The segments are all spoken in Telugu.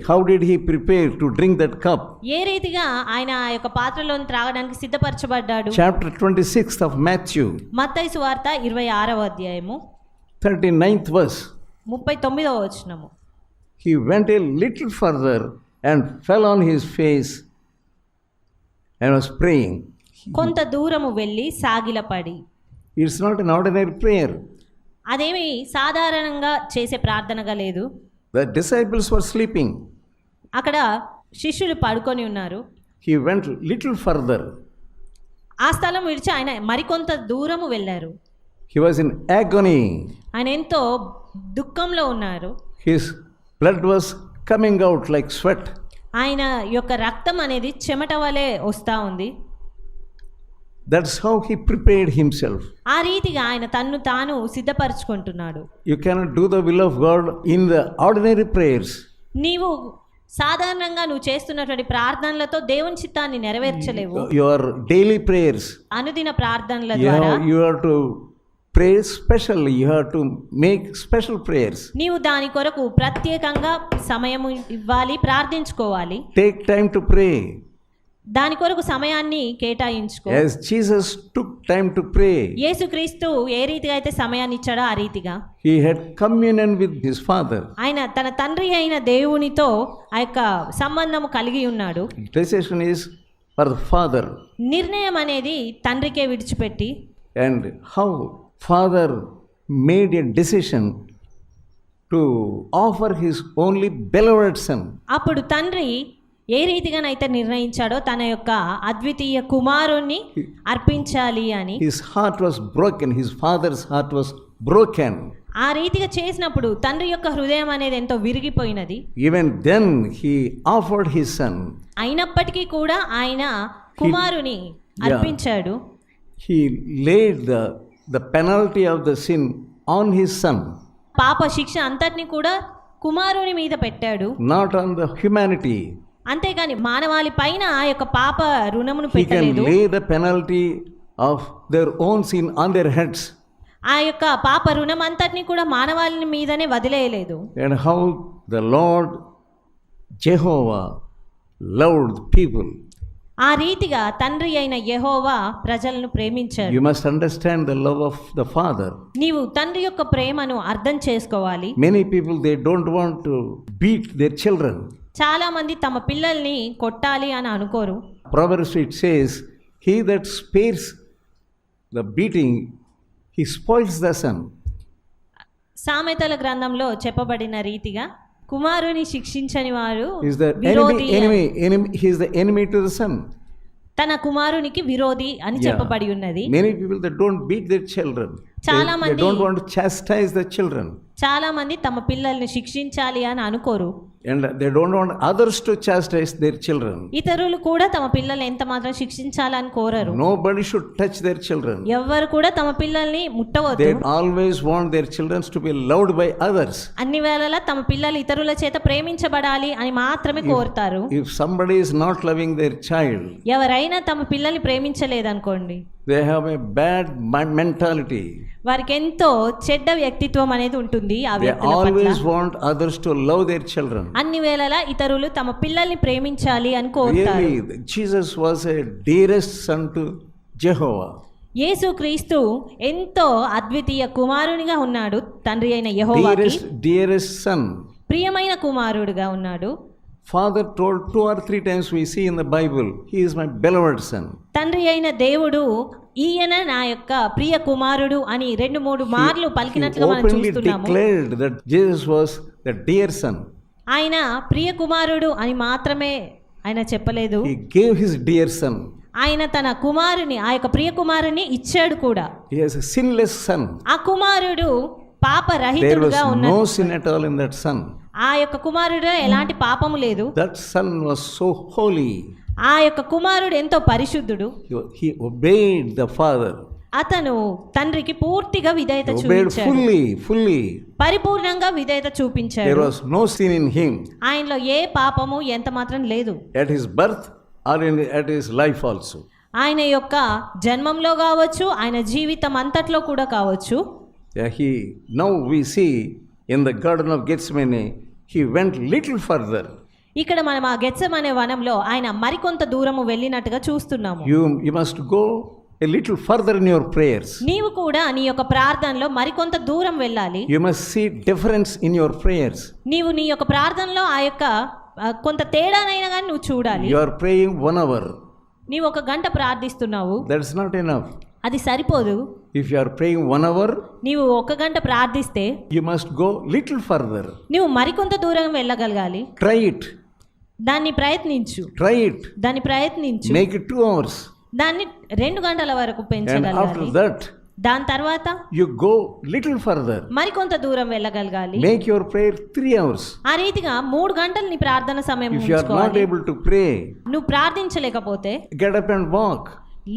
How did he prepare to drink that cup? ఏ రీతిగా ఆయన ఆ యొక్క పాత్రలోని త్రాగడానికి సిద్ధపరచబడ్డాడు? Chapter 26 of Matthew, మత్తయి సువార్త 26వ అధ్యాయము 39th verse. 39వ వచనము. He went a little further and fell on his face and was praying. కొంత దూరము వెళ్ళి సాగిలపడి. It's not an ordinary prayer. అదేమి సాధారణంగా చేసే ప్రార్థనగా లేదు. The disciples were sleeping. అక్కడ శిష్యులు పడుకొని ఉన్నారు. He went little further. ఆ స్థలం విడిచి ఆయన మరికొంత దూరము వెళ్ళారు. He was in agony. ఆయన ఎంతో దుఃఖంలో ఉన్నారు. His blood was coming out like sweat. ఆయన యొక్క రక్తం అనేది చెమట వలె వస్తూ ఉంది. That's how he prepared himself. ఆ రీతిగా ఆయన తన్ను తాను సిద్ధపరచుకుంటున్నాడు. You cannot do the will of God in the ordinary prayers. నీవు సాధారణంగా నువ్వు చేస్తున్నటువంటి ప్రార్థనలతో దేవుని చిత్తాన్ని నెరవేర్చలేవు. Your daily prayers, అనుదిన ప్రార్థనల ద్వారా you have to pray specially. You have to make special prayers. నీవు దాని కొరకు ప్రత్యేకంగా సమయం ఇవ్వాలి, ప్రార్థించుకోవాలి. Take time to pray. దాని కొరకు సమయాన్ని కేటాయించుకో. As Jesus took time to pray, యేసుక్రీస్తు ఏ రీతిగా అయితే సమయాన్ని ఇచ్చాడో ఆ రీతిగా he had communion with his Father. ఆయన తన తండ్రి అయిన దేవునితో ఆ యొక్క సంబంధము కలిగి ఉన్నాడు. Decision is for the Father. నిర్ణయం అనేది తండ్రికే విడిచిపెట్టి, And how Father made a decision to offer his only beloved Son. అప్పుడు తండ్రి ఏ రీతిగానైతే నిర్ణయించాడో తన యొక్క అద్వితీయ కుమారుణ్ణి అర్పించాలి అని. His heart was broken. His Father's heart was broken. ఆ రీతిగా చేసినప్పుడు తండ్రి యొక్క హృదయం అనేది ఎంతో విరిగిపోయినది. Even then he offered his Son. అయినప్పటికీ కూడా ఆయన కుమారుని అర్పించాడు. He laid the penalty of the sin on his Son. పాప శిక్ష అంతటిని కూడా కుమారుని మీద పెట్టాడు, Not on the humanity. అంతేగాని మానవాళి పైన ఆ యొక్క పాప రుణమును He can పెట్టలేదు. lay the penalty of their own sin on their heads. ఆ యొక్క పాప రుణం అంతటిని కూడా మానవాళి మీదనే వదిలేయలేదు. And how the Lord Jehovah loved people. ఆ రీతిగా తండ్రి అయిన యెహోవా ప్రజలను ప్రేమించాడు. You must understand the love of the Father. నీవు తండ్రి యొక్క ప్రేమను అర్థం చేసుకోవాలి. Many people, they don't want to beat their children. చాలా మంది తమ పిల్లల్ని కొట్టాలి అని అనుకోరు. Proverbs it says, he that spares the beating, he spoils the son. సామెతల గ్రంథంలో చెప్పబడిన రీతిగా కుమారుని శిక్షించని వారు Is the విరోధి, enemy, he is the enemy to the son. తన కుమారునికి విరోధి అని చెప్పబడి ఉన్నది. Many people, they don't beat their children. They don't want to chastise the children. చాలా మంది తమ పిల్లల్ని శిక్షించాలి అని అనుకోరు. And they don't want others to chastise their children. ఇతరులు కూడా తమ పిల్లల్ని ఎంత మాత్రం శిక్షించాలని కోరరు. Nobody should touch their children. ఎవ్వరు కూడా తమ పిల్లల్ని ముట్టవద్దు. They always want their children to be loved by others. అన్ని వేళలా తమ పిల్లలు ఇతరుల చేత ప్రేమించబడాలి అని మాత్రమే కోరుతారు. If somebody is not loving their child, ఎవరైనా తమ పిల్లల్ని ప్రేమించలేదనుకోండి, they have a bad mentality. వారికి ఎంతో చెడ్డ వ్యక్తిత్వం అనేది ఉంటుంది. ఆ They వ్యక్తుల always పట్ల want others to love their children. అన్ని వేళలా ఇతరులు తమ పిల్లల్ని ప్రేమించాలి అని కోరుతారు. Really, Jesus was a dearest son to Jehovah. యేసుక్రీస్తు ఎంతో అద్వితీయ కుమారునిగా ఉన్నాడు తండ్రి అయిన యెహోవాకి. Dearest son. ప్రియమైన కుమారుడుగా ఉన్నాడు. Father told 2 or 3 times, we see in the Bible, he is my beloved son. తండ్రి అయిన దేవుడు ఈయన నా యొక్క ప్రియ కుమారుడు అని 2-3 మార్లు పలికినట్లుగా మనం He openly చూస్తున్నాము. declared that Jesus was the dear son. ఆయన ప్రియ కుమారుడు అని మాత్రమే ఆయన చెప్పలేదు, He gave his dear son. ఆయన తన కుమారుని, ఆ యొక్క ప్రియ కుమారుని ఇచ్చాడు కూడా. He has a sinless son. ఆ కుమారుడు There was పాపరహితుడుగా ఉన్నాడు. no sin at all in that son. ఆ యొక్క కుమారుడు ఎలాంటి పాపము లేదు. That son was so holy. ఆ యొక్క కుమారుడు ఎంతో పరిశుద్ధుడు. He obeyed the father. అతను తండ్రికి పూర్తిగా విధేయత Obeyed చూపించాడు. fully. పరిపూర్ణంగా విధేయత చూపించాడు. There was no sin in him. ఆయనలో ఏ పాపము ఎంత మాత్రం లేదు. At his birth or at his life also. ఆయన యొక్క జన్మంలో కావచ్చు, ఆయన జీవితం అంతట్లో కూడా కావచ్చు. Now we see in the Garden of Gethsemane, he went little further. ఇక్కడ మనం ఆ గెత్సెమనే వనంలో ఆయన మరికొంత దూరము వెళ్ళినట్టుగా చూస్తున్నాము. You must go a little further in your prayers. నీవు కూడా నీ యొక్క ప్రార్థనలో మరికొంత దూరం వెళ్ళాలి. You must see difference in your prayers. నీవు నీ యొక్క ప్రార్థనలో ఆ యొక్క కొంత తేడానైనా కానీ నువ్వు చూడాలి. You are praying 1 hour. నీవు 1 గంట ప్రార్థిస్తున్నావు, That's not enough. అది సరిపోదు. If you are praying 1 hour, నీవు 1 గంట ప్రార్థిస్తే you must go little further. నువ్వు మరికొంత దూరం వెళ్ళగలగాలి. Try it. దాన్ని ప్రయత్నించు. Try it. దాన్ని ప్రయత్నించు. Make it 2 hours. దాన్ని 2 గంటల వరకు And పెంచగలగాలి. after that, దాని తర్వాత you go little further. మరికొంత దూరం వెళ్ళగలగాలి. Make your prayer 3 hours. ఆ రీతిగా 3 గంటలు నీ ప్రార్థన సమయం If you are not ఉంచుకోవాలి. able to pray, నువ్వు ప్రార్థించలేకపోతే get up and walk.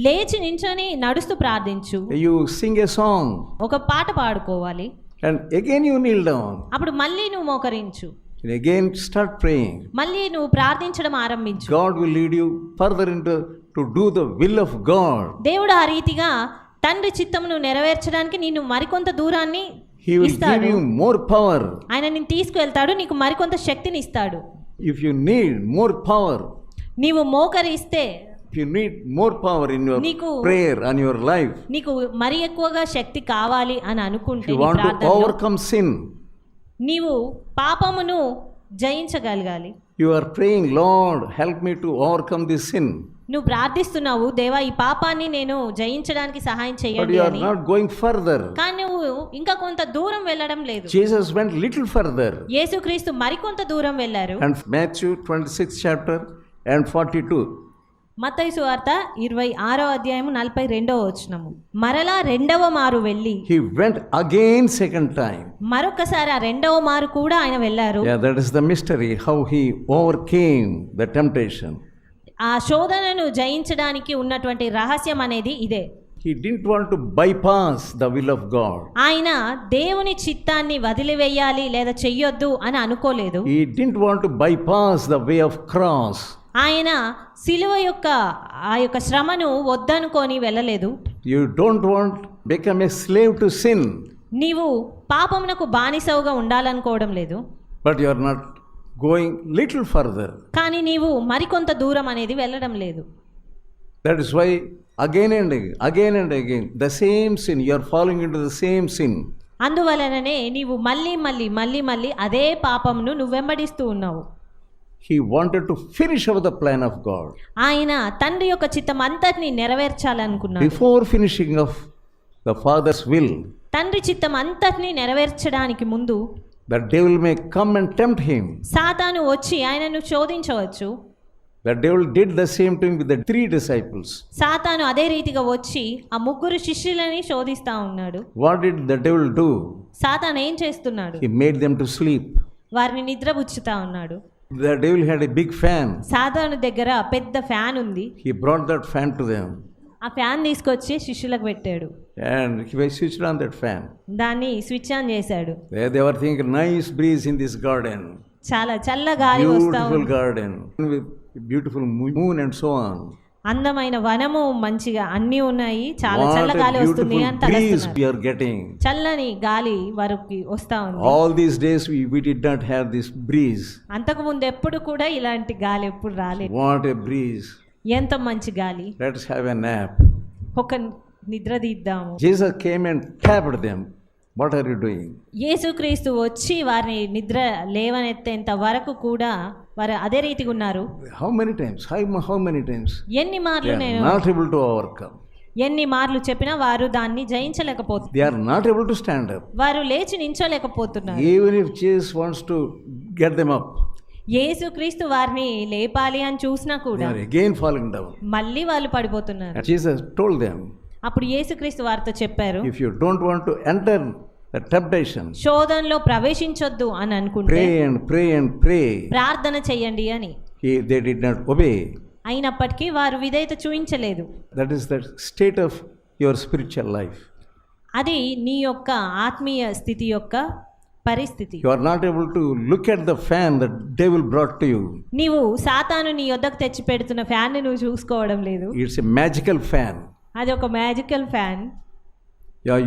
లేచి నించొని నడుస్తూ ప్రార్థించు. You sing a song. ఒక పాట పాడుకోవాలి. And again you kneel down. అప్పుడు మళ్ళీ నువ్వు మోకరించు. And again start praying. మళ్ళీ నువ్వు ప్రార్థించడం ఆరంభించు. God will lead you further to do the will of God. దేవుడు ఆ రీతిగా తండ్రి చిత్తమును నెరవేర్చడానికి నిన్ను మరికొంత దూరాన్ని He will give ఇస్తాడు. you more power. ఆయన నిన్ను తీసుకువెళ్తాడు, నీకు మరికొంత శక్తిని ఇస్తాడు. If you need more power, నీవు మోకరిస్తే, if you need more power in your నీకు prayer and your life, నీకు మరి ఎక్కువగా శక్తి కావాలి అని if అనుకుంటే you నీ want to ప్రార్థనలో overcome sin, నీవు పాపమును జయించగలగాలి. you are praying, Lord, help me to overcome this sin. నువ్వు ప్రార్థిస్తున్నావు, దేవా ఈ పాపాన్ని నేను జయించడానికి సహాయం But చేయండి you are అని. not going further. కానీ నువ్వు ఇంకా కొంత దూరం వెళ్ళడం లేదు. Jesus went little further. యేసుక్రీస్తు మరికొంత దూరం వెళ్ళారు. And Matthew 26 chapter and 42. మత్తయి సువార్త 26వ అధ్యాయము 42వ వచనము. మరలా 2వ మారు వెళ్ళి, He went again second time. మరొకసారి ఆ 2వ మారు కూడా ఆయన వెళ్ళారు. Yeah, that is the mystery, how he overcame the temptation. ఆ శోధనను జయించడానికి ఉన్నటువంటి రహస్యం అనేది ఇదే. He didn't want to bypass the will of God. ఆయన దేవుని చిత్తాన్ని వదిలివేయాలి లేదా చెయ్యొద్దు అని అనుకోలేదు. He didn't want to bypass the way of cross. ఆయన సిలువ యొక్క ఆ యొక్క శ్రమను వద్దనుకొని వెళ్ళలేదు. You don't want to become a slave to sin, నీవు పాపమునకు బానిసవుగా ఉండాలనుకోవడం లేదు. but you are not going little further. కానీ నీవు మరికొంత దూరం అనేది వెళ్ళడం లేదు. That is why again and again the same sin, you are falling into the same sin. అందువలననే నీవు మళ్ళీ అదే పాపమును నువ్వు వెంబడిస్తూ ఉన్నావు. He wanted to finish up the plan of God. ఆయన తండ్రి యొక్క చిత్తం అంతటిని నెరవేర్చాలనుకున్నాడు. Before finishing of the Father's will, తండ్రి చిత్తం అంతటిని నెరవేర్చడానికి ముందు the devil may come and tempt him. సాతాను వచ్చి ఆయనను శోధించవచ్చు. The devil did the same thing with the 3 disciples. సాతాను అదే రీతిగా వచ్చి ఆ 3 శిష్యులని శోధిస్తా ఉన్నాడు. What did the devil do? సాతాను ఏం చేస్తున్నాడు? He made them to sleep. వారిని నిద్రపుచ్చుతా ఉన్నాడు. The devil had a big fan. సాతాను దగ్గర పెద్ద ఫ్యాన్ ఉంది. He brought that fan to them. ఆ ఫ్యాన్ తీసుకొచ్చి శిష్యులకు పెట్టాడు. And he switched on that fan. దాన్ని స్విచ్ ఆన్ చేశాడు. They were thinking, nice breeze in this garden. చాలా చల్ల గాలి వస్తా Beautiful ఉంది. garden with beautiful moon and so on. అందమైన వనము, మంచిగా అన్నీ ఉన్నాయి, చాలా What చల్ల a గాలి వస్తుంది beautiful అని breeze తలస్తున్నారు. we are getting. చల్లని గాలి వారికి వస్తా ఉంది. All these days we did not have this breeze. అంతకు ముందు ఎప్పుడు కూడా ఇలాంటి గాలి ఎప్పుడు రాలేదు. What a breeze. ఎంత మంచి గాలి. Let's have a nap. ఒక నిద్ర తీద్దాము. Jesus came and tapped them. What are you doing? యేసుక్రీస్తు వచ్చి వారిని నిద్ర లేవనెత్తేంత వరకు కూడా వారు అదే రీతిగా ఉన్నారు. How many times? How many times? ఎన్ని మార్లు They are నేను not able to overcome. ఎన్ని మార్లు చెప్పినా వారు దాన్ని జయించలేకపోతున్నారు. They are not able to stand up. వారు లేచి నించోలేకపోతున్నారు. Even if Jesus wants to get them up, యేసుక్రీస్తు వారిని లేపాలి అని చూసినా they కూడా are again falling down. మళ్ళీ వాళ్ళు పడిపోతున్నారు. And Jesus told them, అప్పుడు యేసుక్రీస్తు వారితో చెప్పారు, if you don't want to enter the temptation, శోధనలో ప్రవేశించొద్దు అని అనుకుంటే pray and pray and pray. ప్రార్థన చెయ్యండి అని. They did not obey. అయినప్పటికీ వారు విధేయత చూపించలేదు. That is the state of your spiritual life. అది నీ యొక్క ఆత్మీయ స్థితి యొక్క పరిస్థితి. You are not able to look at the fan that devil brought to you. నీవు సాతాను నీ యొద్దకు తెచ్చి పెడుతున్న ఫ్యాన్ ని నువ్వు చూసుకోవడం లేదు. It's a magical fan. అది ఒక magical fan.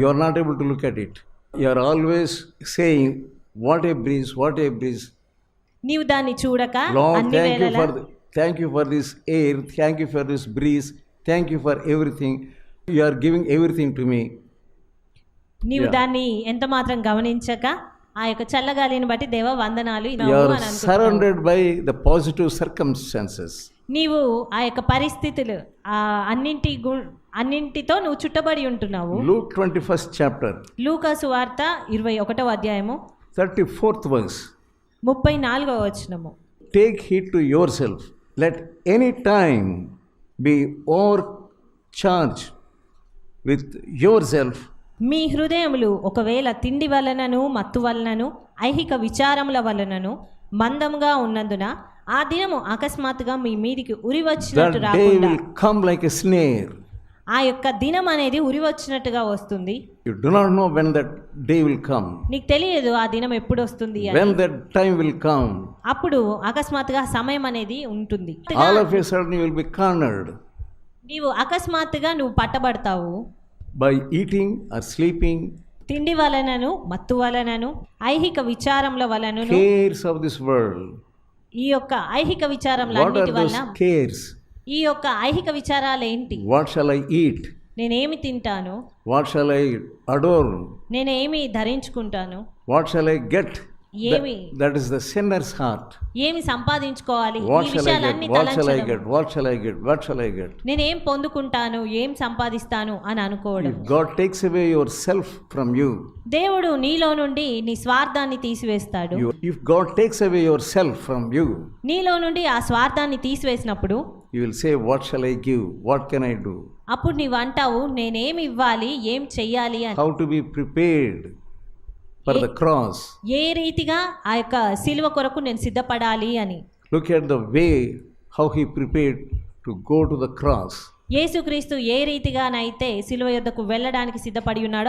You are not able to look at it. You are always saying, what a breeze, what a breeze. నీవు దాన్ని చూడక Lord, అన్ని వేళలా thank you for this air, thank you for this breeze, thank you for everything. You are giving everything to me. నీవు దాన్ని ఎంత మాత్రం గమనించక ఆ యొక్క చల్లగాలిని బట్టి దేవ వందనాలు You ఇన్నావు are అని అనుకుంటున్నావు. surrounded by the positive circumstances. నీవు ఆ యొక్క పరిస్థితులు ఆ అన్నింటితో నువ్వు చుట్టబడి ఉంటున్నావు. Luke 21st chapter, లూకా సువార్త 21వ అధ్యాయము 34th verse. 34వ వచనము. Take heed to yourself. Let any time be overcharged with yourself. మీ హృదయములు ఒకవేళ తిండి వలనను మత్తు వలనను ఐహిక విచారముల వలనను మందముగా ఉన్నందున ఆ దినము అకస్మాత్తుగా మీ మీదికి ఉరి వచ్చినట్టు That day రాకుండా will come like a snare. ఆ యొక్క దినం అనేది ఉరి వచ్చినట్టుగా వస్తుంది. You do not know when that day will come. నీకు తెలియదు ఆ దినం ఎప్పుడు వస్తుంది అని. When that time will come, అప్పుడు అకస్మాత్తుగా సమయం అనేది ఉంటుంది. all of a sudden you will be cornered నీవు అకస్మాత్తుగా నువ్వు పట్టబడతావు. by eating or sleeping, తిండి వలనను మత్తు వలనను ఐహిక విచారముల వలనను cares of this world. ఈ యొక్క ఐహిక What are విచారములన్నిటి those వలన cares? ఈ యొక్క ఐహిక విచారాలు ఏంటి? What shall I eat? నేనేమి తింటాను, What shall I adorn? నేనేమి ధరించుకుంటాను, What shall I get? ఏమి That is the sinner's heart. ఏమి సంపాదించుకోవాలి, What ఈ shall I విషయాలన్నీ get? What shall I తలంచడం. get? What shall I get? What shall I get? నేనేం పొందుకుంటాను, ఏం సంపాదిస్తాను అని అనుకోవడం. If God takes away yourself from you, దేవుడు నీలో నుండి నీ స్వార్థాన్ని తీసివేస్తాడు. if God takes away yourself from you, నీలో నుండి ఆ స్వార్థాన్ని తీసివేసినప్పుడు you will say, what shall I give? What can I do? అప్పుడు నీవు అంటావు నేనేమి ఇవ్వాలి, ఏం చెయ్యాలి అని. How to be prepared for the cross. ఏ రీతిగా ఆ యొక్క సిలువ కొరకు నేను సిద్ధపడాలి అని. Look at the way how he prepared to go to the cross. యేసుక్రీస్తు ఏ రీతిగానైతే సిలువ యొద్దకు వెళ్ళడానికి సిద్ధపడి ఉన్నాడో